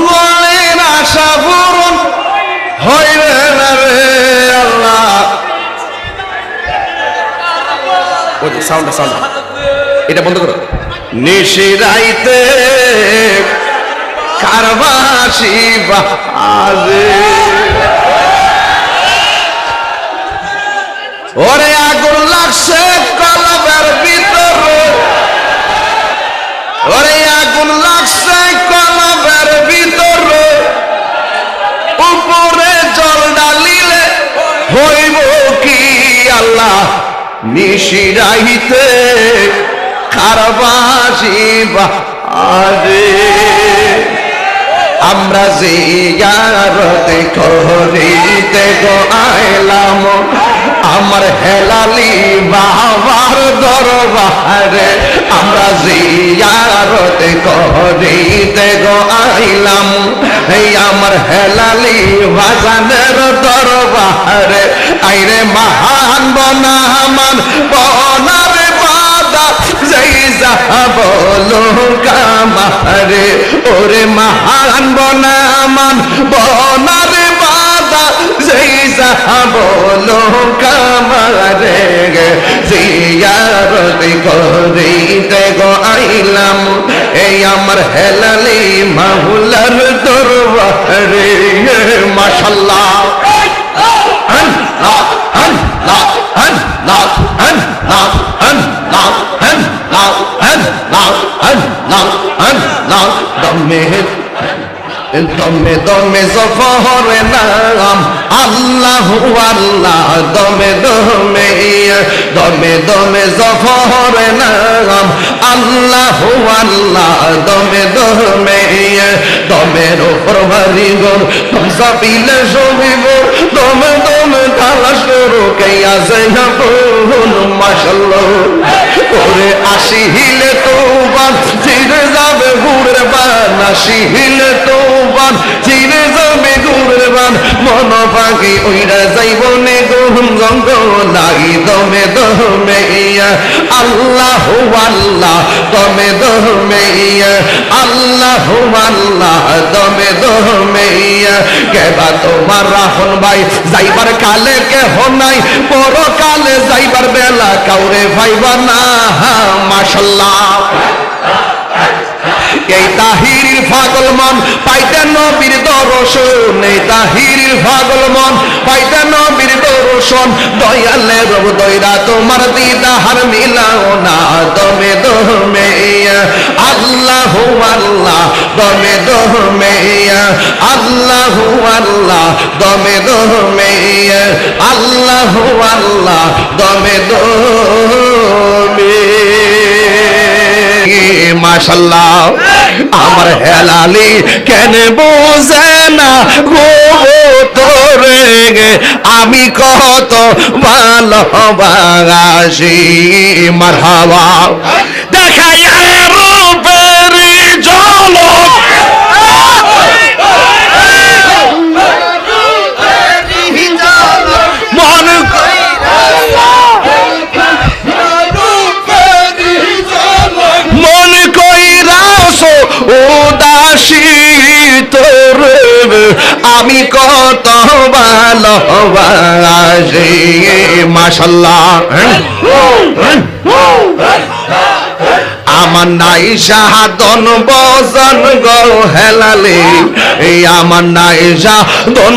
মনের আশা পূরণ হইবে না রে আল্লাহ। ওই সাউন্ড এটা বন্ধ করো। নিশিরাইতে কারবাসি বাজে, ওরে আগুন লাগছে কলবের ভিতরে, ওরে আগুন লাগছে কলবের ভিতরে, উপরে জল ডালিলে হইব কি আল্লাহ। নিশিরাইতে কারবাসি বাজে, আমরা জিয়ারত করিতে গো আইলাম আমার হেলালি বাবার দরবারে, আমরা জিয়ারত করিতে গো আইলাম এই আমার হেলালি বাজানের দরবারে। আইরে মহান বনামান বনারে বাদা যেই যাহা বলো কামারে, ওরে মহান বনামান বনারে বাদা যেই যাহা বলো কামারে, জিয়ারত করিতে গো আইলাম এই আমার হেলালি মাওলার দরবারে। মাশাআল্লাহ দমে দমে জফরে নাম আল্লাহু আল্লাহ, দমে দমে দমে দমে জফরে নাম আল্লাহু আল্লাহ, দমে দমে দমের উপর ভারী গোর সাপিলে সবিব, দমে দমে তালাশ করো কে আছে আপন। মাশাআল্লাহ ওরে আসিলে তোবান চিরে যাবে গুড়ের বান, আসিলে তোবান চিরে যাবে গুড়ের বান, মন পাখি ওইরা যাইব নে গহম জঙ্গলাই। দমে দমে আল্লাহু আল্লাহ, দমে দমে আল্লাহু আল্লাহ, দমে দমে কেবা তোমার রাহন ভাই যাইবার কালে কেহ নাই, পরকালে যাইবার বেলা কাউরে ভাইবা না। মাশাআল্লাহ এই তাহির পাগল মন পাইতে নবীর দর্শন, এই তাহির পাগল মন পাইতে নবীর দর্শন, দয়ালের দয়রা তোমার দিদার মিলাও না। দমে দমে আল্লাহু আল্লাহ, দমে দমে আল্লাহু আল্লাহ, দমে দমে আল্লাহু আল্লাহ, দমে দমে। মাশাআল্লাহ আমার হেলালি কেন বোঝে না গো তোরে, আমি কত ভালোবাসি। মারহাবা দেখাইয়া রূপের ঝলক, মন উদাসী তোর আমি কত ভালোবাসি। মাশাআল্লাহ আমার নাই সাধন বজন গো হেলালি, এই আমার নাই সাধন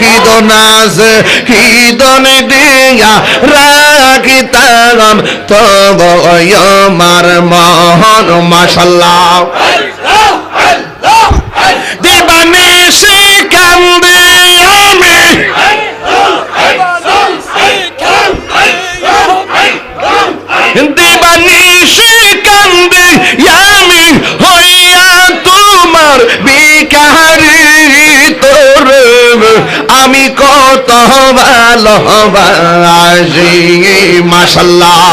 কি দনাস কি দন দিয়া রাখিতাম তব আমার মহন। মাশাআল্লাহ দেবানে সে কান্দে আমি, দেবানে সে কান্দে আমি হইয়া তোমার বিকারি তোর, আমি কত ভালোবাসি। মাশাআল্লাহ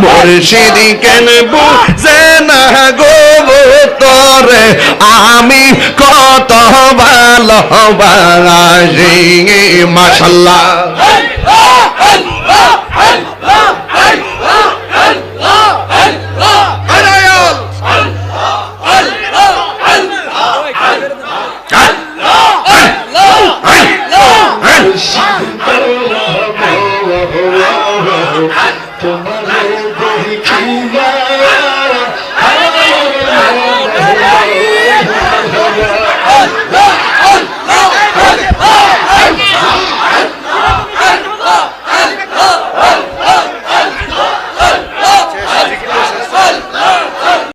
মুর্শিদ কেন বুঝে না গো তোরে আমি কত ভালোবাসি মাশাআল্লাহ